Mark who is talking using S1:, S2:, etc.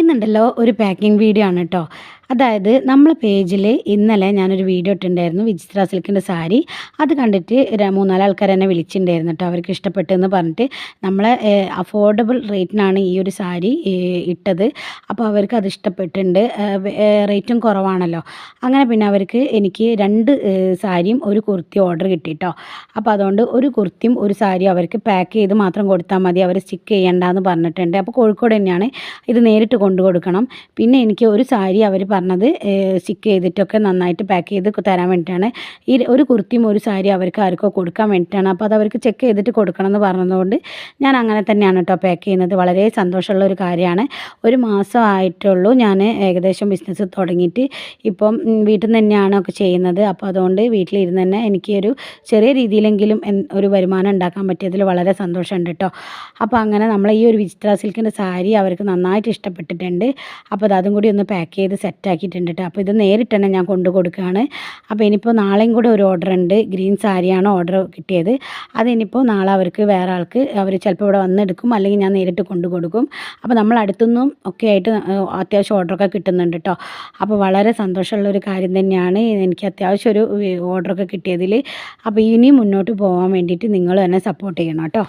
S1: ഇന്നുണ്ടല്ലോ ഒരു packing video ആണ് കേട്ടോ. അതായത് നമ്മളെ പേജിൽ ഇന്നലെ ഞാനൊരു വീഡിയോ ഇട്ടിട്ടുണ്ടായിരുന്നു വിചിത്ര സിൽക്കിൻ്റെ സാരി. അത് കണ്ടിട്ട് മൂന്നാല് ആൾക്കാർ എന്നെ വിളിച്ചിട്ടുണ്ടായിരുന്നു കേട്ടോ. അവർക്ക് ഇഷ്ടപ്പെട്ടെന്ന് പറഞ്ഞിട്ട് നമ്മളെ അഫോർഡബിൾ റേറ്റിനാണ് ഈ ഒരു സാരി ഇട്ടത്. അപ്പോൾ അവർക്ക് അത് ഇഷ്ടപ്പെട്ടിട്ടുണ്ട്. റേറ്റും കുറവാണല്ലോ. അങ്ങനെ പിന്നെ അവർക്ക് എനിക്ക് 2 സാരിയും ഒരു കുർത്തി ഓർഡർ കിട്ടി കേട്ടോ. അപ്പോൾ അതുകൊണ്ട് ഒരു കുർത്തിയും ഒരു സാരിയും അവർക്ക് പാക്ക് ചെയ്ത് മാത്രം കൊടുത്താൽ മതി, അവർ സ്റ്റിക്ക് ചെയ്യണ്ടെന്ന് പറഞ്ഞിട്ടുണ്ട്. അപ്പോൾ കോഴിക്കോട് തന്നെയാണ്, ഇത് നേരിട്ട് കൊണ്ടു കൊടുക്കണം. പിന്നെ എനിക്ക് ഒരു സാരി അവർ പറഞ്ഞത് സ്റ്റിക്ക് ചെയ്തിട്ടൊക്കെ നന്നായിട്ട് പാക്ക് ചെയ്ത് തരാൻ വേണ്ടിയിട്ടാണ്. ഈ ഒരു കുർത്തിയും ഒരു സാരി അവർക്ക് ആർക്കോ കൊടുക്കാൻ വേണ്ടിയിട്ടാണ്. അപ്പോൾ അത് അവർക്ക് ചെക്ക് ചെയ്തിട്ട് കൊടുക്കണം എന്ന് പറഞ്ഞതുകൊണ്ട് ഞാൻ അങ്ങനെ തന്നെയാണ് കേട്ടോ പാക്ക് ചെയ്യുന്നത്. വളരെ സന്തോഷമുള്ള ഒരു കാര്യമാണ്. ഒരു മാസമായിട്ടുള്ളൂ ഞാൻ ഏകദേശം ബിസിനസ് തുടങ്ങിയിട്ട്. ഇപ്പം വീട്ടിൽ നിന്ന് തന്നെയാണ് ഒക്കെ ചെയ്യുന്നത്. അപ്പോൾ അതുകൊണ്ട് വീട്ടിലിരുന്ന് തന്നെ എനിക്ക് ഒരു ചെറിയ രീതിയിലെങ്കിലും ഒരു വരുമാനം ഉണ്ടാക്കാൻ പറ്റിയതിൽ വളരെ സന്തോഷമുണ്ട് കേട്ടോ. അപ്പോൾ അങ്ങനെ നമ്മൾ ഈ ഒരു വിചിത്ര സിൽക്കിൻ്റെ സാരി അവർക്ക് നന്നായിട്ട് ഇഷ്ടപ്പെട്ടിട്ടുണ്ട്. അപ്പോൾ അതും കൂടി ഒന്ന് പാക്ക് ചെയ്ത് സെറ്റാക്കിയിട്ടുണ്ട് കേട്ടോ. അപ്പോൾ ഇത് നേരിട്ട് തന്നെ ഞാൻ കൊണ്ടു കൊടുക്കുകയാണ്. അപ്പോൾ ഇനിയിപ്പോൾ നാളെയും കൂടെ ഒരു ഓർഡർ ഉണ്ട്. ഗ്രീൻ സാരിയാണ് ഓർഡർ കിട്ടിയത്. അതിനിപ്പോൾ നാളെ അവർക്ക് വേറെ ആൾക്ക് അവർ ചിലപ്പോൾ ഇവിടെ വന്നെടുക്കും, അല്ലെങ്കിൽ ഞാൻ നേരിട്ട് കൊണ്ടു കൊടുക്കും. അപ്പോൾ നമ്മൾ അടുത്തുനിന്നും ഒക്കെ ആയിട്ട് അത്യാവശ്യം ഓർഡറൊക്കെ കിട്ടുന്നുണ്ട് കേട്ടോ. അപ്പോൾ വളരെ സന്തോഷമുള്ള ഒരു കാര്യം തന്നെയാണ് എനിക്ക് അത്യാവശ്യം ഒരു ഓർഡറൊക്കെ കിട്ടിയതിൽ. അപ്പോൾ ഇനിയും മുന്നോട്ട് പോകാൻ വേണ്ടിയിട്ട് നിങ്ങൾ തന്നെ സപ്പോർട്ട് ചെയ്യണം കേട്ടോ.